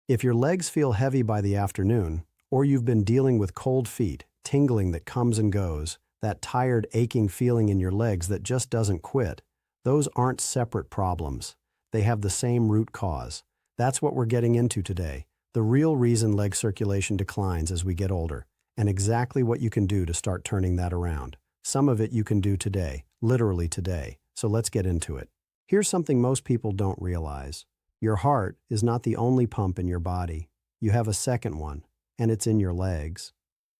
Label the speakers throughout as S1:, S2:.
S1: If your legs feel heavy by the afternoon, or you've been dealing with cold feet, tingling that comes and goes, that tired, aching feeling in your legs that just doesn't quit, those aren't separate problems. They have the same root cause. That's what we're getting into today, the real reason leg circulation declines as we get older, and exactly what you can do to start turning that around. Some of it you can do today, literally today, so let's get into it. Here's something most people don't realize. Your heart is not the only pump in your body. You have a second one, and it's in your legs.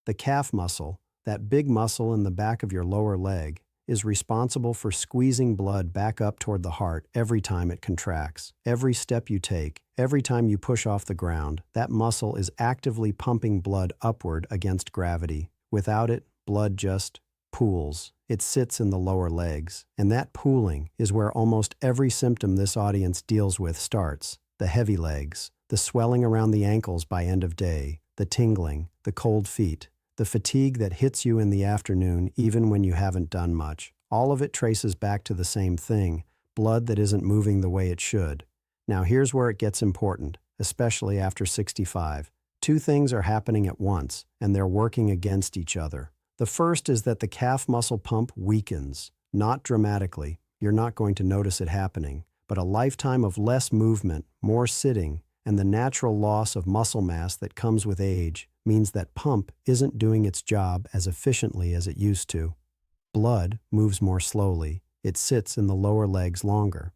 S1: The calf muscle, that big muscle in the back of your lower leg, is responsible for squeezing blood back up toward the heart every time it contracts. Every step you take, every time you push off the ground, that muscle is actively pumping blood upward against gravity. Without it, blood just pools. It sits in the lower legs, and that pooling is where almost every symptom this audience deals with starts. The heavy legs, the swelling around the ankles by end of day, the tingling, the cold feet, the fatigue that hits you in the afternoon even when you haven't done much. All of it traces back to the same thing, blood that isn't moving the way it should. Now here's where it gets important, especially after 65. Two things are happening at once, and they're working against each other. The first is that the calf muscle pump weakens, not dramatically. You're not going to notice it happening, but a lifetime of less movement, more sitting, and the natural loss of muscle mass that comes with age means that pump isn't doing its job as efficiently as it used to. Blood moves more slowly. It sits in the lower legs longer.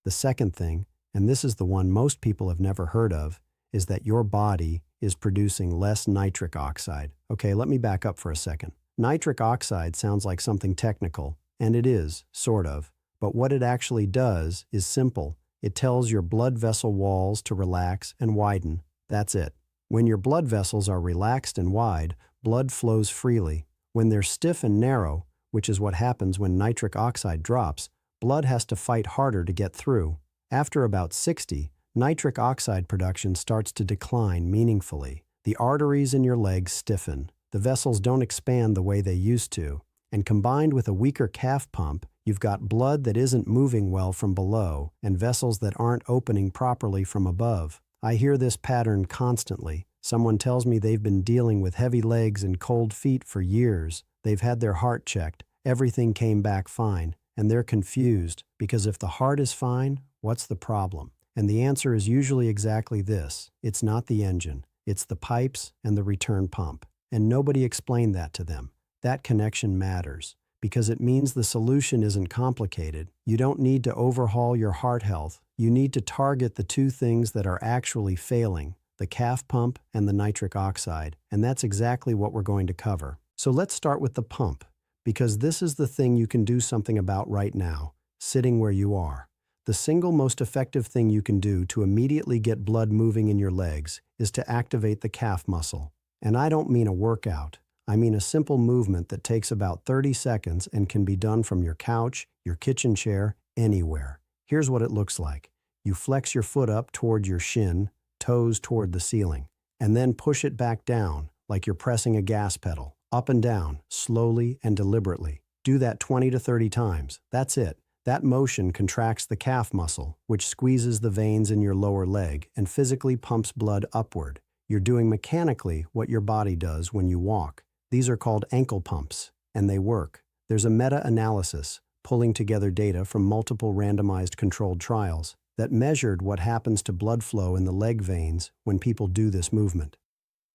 S1: The second thing, and this is the one most people have never heard of, is that your body is producing less nitric oxide. Okay, let me back up for a second. Nitric oxide sounds like something technical, and it is, sort of. But what it actually does is simple. It tells your blood vessel walls to relax and widen. That's it. When your blood vessels are relaxed and wide, blood flows freely. When they're stiff and narrow, which is what happens when nitric oxide drops, blood has to fight harder to get through. After about 60, nitric oxide production starts to decline meaningfully. The arteries in your legs stiffen. The vessels don't expand the way they used to. And combined with a weaker calf pump, you've got blood that isn't moving well from below and vessels that aren't opening properly from above. I hear this pattern constantly. Someone tells me they've been dealing with heavy legs and cold feet for years. They've had their heart checked. Everything came back fine. And they're confused because if the heart is fine, what's the problem? And the answer is usually exactly this. It's not the engine. It's the pipes and the return pump. And nobody explained that to them. That connection matters because it means the solution isn't complicated. You don't need to overhaul your heart health. You need to target the two things that are actually failing, the calf pump and the nitric oxide. And that's exactly what we're going to cover. So let's start with the pump, because this is the thing you can do something about right now, sitting where you are. The single most effective thing you can do to immediately get blood moving in your legs is to activate the calf muscle. And I don't mean a workout. I mean a simple movement that takes about 30 seconds and can be done from your couch, your kitchen chair, anywhere. Here's what it looks like. You flex your foot up toward your shin, toes toward the ceiling, and then push it back down like you're pressing a gas pedal, up and down, slowly and deliberately. Do that 20 to 30 times. That's it. That motion contracts the calf muscle, which squeezes the veins in your lower leg and physically pumps blood upward. You're doing mechanically what your body does when you walk. These are called ankle pumps, and they work. There's a meta-analysis, pulling together data from multiple randomized controlled trials, that measured what happens to blood flow in the leg veins when people do this movement.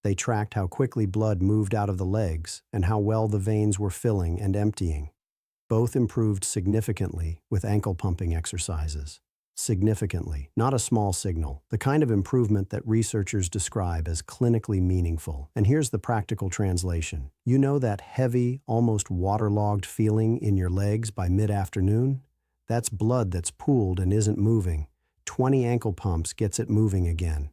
S1: They tracked how quickly blood moved out of the legs and how well the veins were filling and emptying. Both improved significantly with ankle pumping exercises. Significantly, not a small signal, the kind of improvement that researchers describe as clinically meaningful. And here's the practical translation. You know that heavy, almost waterlogged feeling in your legs by mid-afternoon? That's blood that's pooled and isn't moving. 20 ankle pumps gets it moving again.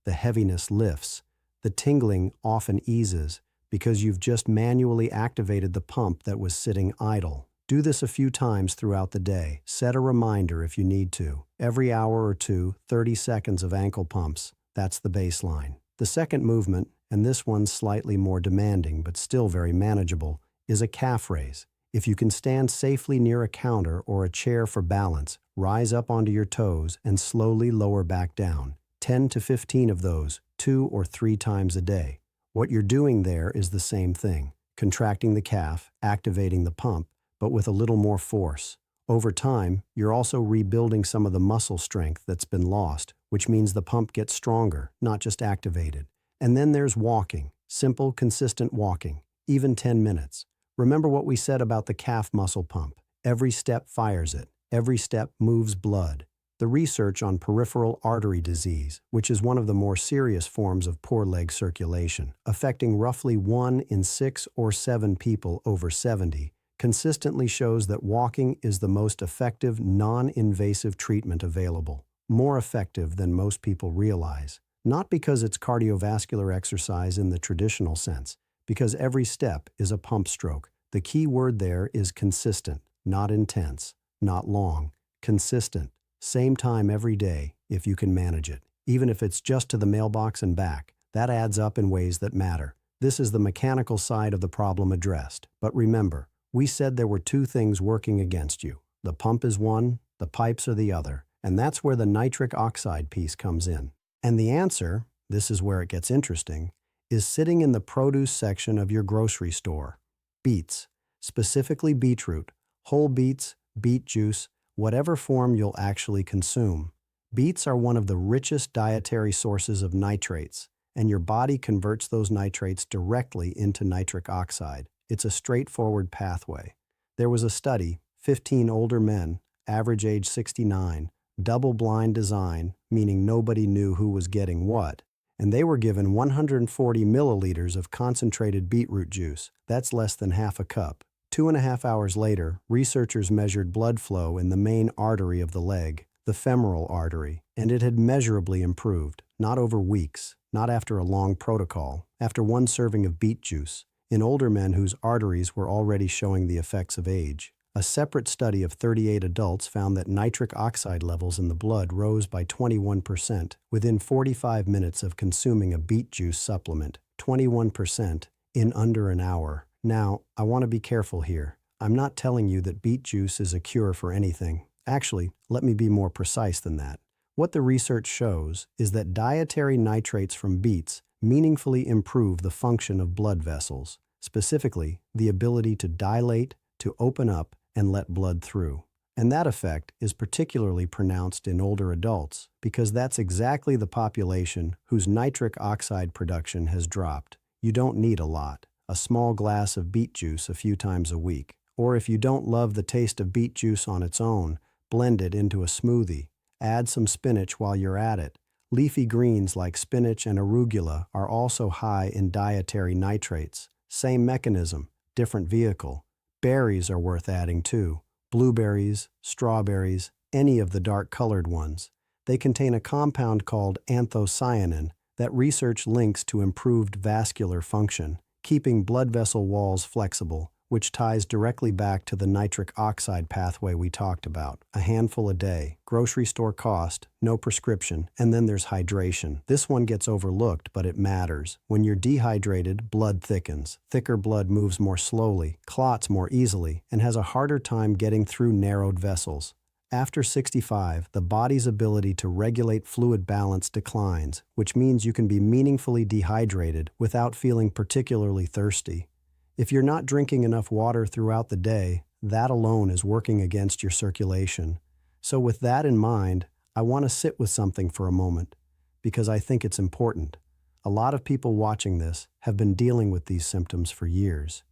S1: The heaviness lifts. The tingling often eases because you've just manually activated the pump that was sitting idle. Do this a few times throughout the day. Set a reminder if you need to. Every hour or two, 30 seconds of ankle pumps. That's the baseline. The second movement, and this one's slightly more demanding but still very manageable, is a calf raise. If you can stand safely near a counter or a chair for balance, rise up onto your toes and slowly lower back down. 10 to 15 of those, 2 or 3 times a day. What you're doing there is the same thing, contracting the calf, activating the pump, but with a little more force. Over time, you're also rebuilding some of the muscle strength that's been lost, which means the pump gets stronger, not just activated. And then there's walking, simple, consistent walking, even 10 minutes. Remember what we said about the calf muscle pump. Every step fires it. Every step moves blood. The research on peripheral artery disease, which is one of the more serious forms of poor leg circulation, affecting roughly 1 in 6 or 7 people over 70, consistently shows that walking is the most effective non-invasive treatment available, more effective than most people realize. Not because it's cardiovascular exercise in the traditional sense, because every step is a pump stroke. The key word there is consistent, not intense, not long, consistent. Same time every day, if you can manage it. Even if it's just to the mailbox and back, that adds up in ways that matter. This is the mechanical side of the problem addressed. But remember, we said there were 2 things working against you. The pump is one, the pipes are the other. And that's where the nitric oxide piece comes in. And the answer, this is where it gets interesting, is sitting in the produce section of your grocery store. Beets, specifically beetroot, whole beets, beet juice, whatever form you'll actually consume. Beets are one of the richest dietary sources of nitrates, and your body converts those nitrates directly into nitric oxide. It's a straightforward pathway. There was a study, 15 older men, average age 69, double-blind design, meaning nobody knew who was getting what, and they were given 140 milliliters of concentrated beetroot juice. That's less than half a cup. 2.5 hours later, researchers measured blood flow in the main artery of the leg, the femoral artery, and it had measurably improved, not over weeks, not after a long protocol, after 1 serving of beet juice, in older men whose arteries were already showing the effects of age. A separate study of 38 adults found that nitric oxide levels in the blood rose by 21% within 45 minutes of consuming a beet juice supplement, 21% in under an hour. Now, I want to be careful here. I'm not telling you that beet juice is a cure for anything. Actually, let me be more precise than that. What the research shows is that dietary nitrates from beets meaningfully improve the function of blood vessels, specifically the ability to dilate, to open up, and let blood through. And that effect is particularly pronounced in older adults because that's exactly the population whose nitric oxide production has dropped. You don't need a lot. A small glass of beet juice a few times a week. Or if you don't love the taste of beet juice on its own, blend it into a smoothie. Add some spinach while you're at it. Leafy greens like spinach and arugula are also high in dietary nitrates. Same mechanism, different vehicle. Berries are worth adding too. Blueberries, strawberries, any of the dark-colored ones. They contain a compound called anthocyanin that research links to improved vascular function, keeping blood vessel walls flexible, which ties directly back to the nitric oxide pathway we talked about. A handful a day, grocery store cost, no prescription, and then there's hydration. This one gets overlooked, but it matters. When you're dehydrated, blood thickens. Thicker blood moves more slowly, clots more easily, and has a harder time getting through narrowed vessels. After 65, the body's ability to regulate fluid balance declines, which means you can be meaningfully dehydrated without feeling particularly thirsty. If you're not drinking enough water throughout the day, that alone is working against your circulation. So with that in mind, I want to sit with something for a moment, because I think it's important. A lot of people watching this have been dealing with these symptoms for years.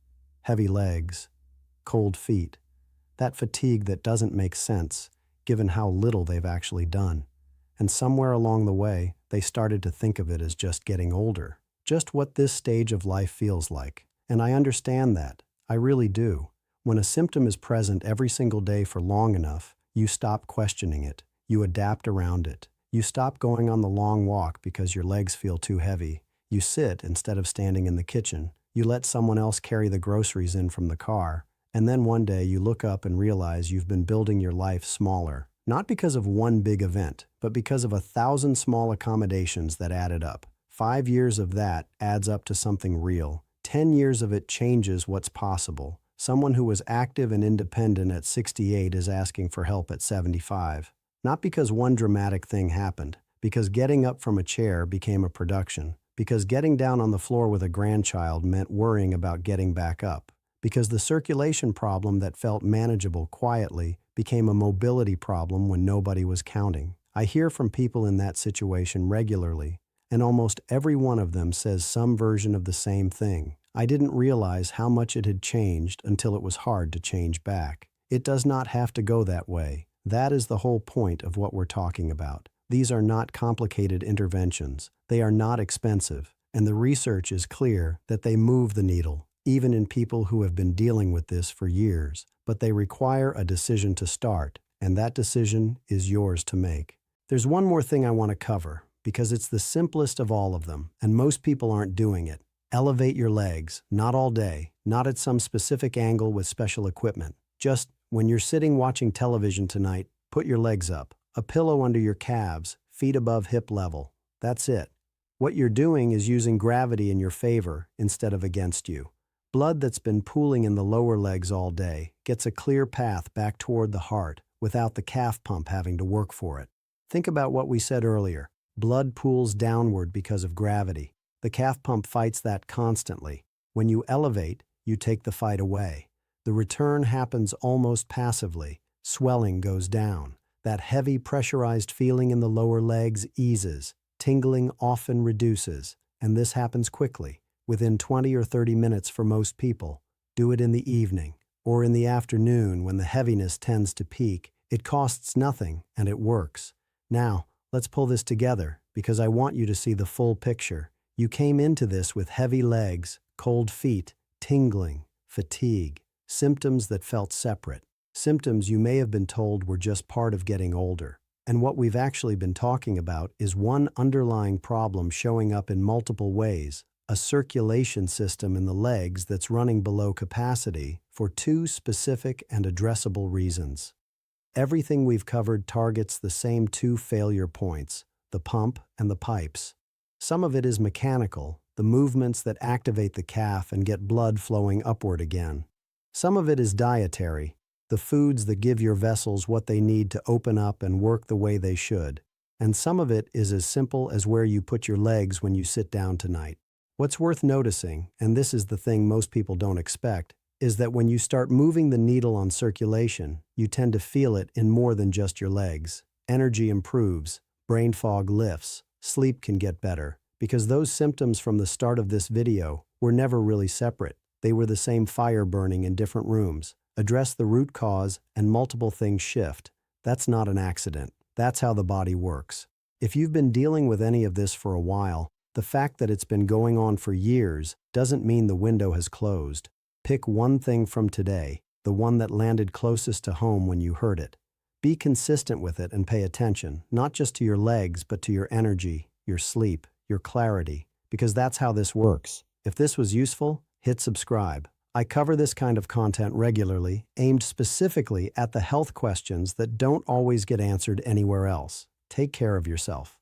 S1: Heavy legs, cold feet, that fatigue that doesn't make sense, given how little they've actually done. And somewhere along the way, they started to think of it as just getting older, just what this stage of life feels like. And I understand that. I really do. When a symptom is present every single day for long enough, you stop questioning it. You adapt around it. You stop going on the long walk because your legs feel too heavy. You sit instead of standing in the kitchen. You let someone else carry the groceries in from the car. And then one day you look up and realize you've been building your life smaller. Not because of one big event, but because of 1,000 small accommodations that added up. 5 years of that adds up to something real. 10 years of it changes what's possible. Someone who was active and independent at 68 is asking for help at 75. Not because one dramatic thing happened, because getting up from a chair became a production, because getting down on the floor with a grandchild meant worrying about getting back up, because the circulation problem that felt manageable quietly became a mobility problem when nobody was counting. I hear from people in that situation regularly, and almost every one of them says some version of the same thing. I didn't realize how much it had changed until it was hard to change back. It does not have to go that way. That is the whole point of what we're talking about. These are not complicated interventions. They are not expensive, and the research is clear that they move the needle, even in people who have been dealing with this for years. But they require a decision to start, and that decision is yours to make. There's one more thing I want to cover, because it's the simplest of all of them, and most people aren't doing it. Elevate your legs, not all day, not at some specific angle with special equipment. Just when you're sitting watching television tonight, put your legs up. A pillow under your calves, feet above hip level. That's it. What you're doing is using gravity in your favor instead of against you. Blood that's been pooling in the lower legs all day gets a clear path back toward the heart without the calf pump having to work for it. Think about what we said earlier. Blood pools downward because of gravity. The calf pump fights that constantly. When you elevate, you take the fight away. The return happens almost passively. Swelling goes down. That heavy pressurized feeling in the lower legs eases, tingling often reduces, and this happens quickly, within 20 or 30 minutes for most people. Do it in the evening, or in the afternoon when the heaviness tends to peak. It costs nothing, and it works. Now, let's pull this together, because I want you to see the full picture. You came into this with heavy legs, cold feet, tingling, fatigue, symptoms that felt separate. Symptoms you may have been told were just part of getting older. And what we've actually been talking about is one underlying problem showing up in multiple ways, a circulation system in the legs that's running below capacity for two specific and addressable reasons. Everything we've covered targets the same two failure points, the pump and the pipes. Some of it is mechanical, the movements that activate the calf and get blood flowing upward again. Some of it is dietary, the foods that give your vessels what they need to open up and work the way they should. And some of it is as simple as where you put your legs when you sit down tonight. What's worth noticing, and this is the thing most people don't expect, is that when you start moving the needle on circulation, you tend to feel it in more than just your legs. Energy improves, brain fog lifts, sleep can get better, because those symptoms from the start of this video were never really separate. They were the same fire burning in different rooms. Address the root cause and multiple things shift. That's not an accident. That's how the body works. If you've been dealing with any of this for a while, the fact that it's been going on for years doesn't mean the window has closed. Pick one thing from today, the one that landed closest to home when you heard it. Be consistent with it and pay attention, not just to your legs, but to your energy, your sleep, your clarity, because that's how this works. If this was useful, hit subscribe. I cover this kind of content regularly, aimed specifically at the health questions that don't always get answered anywhere else. Take care of yourself.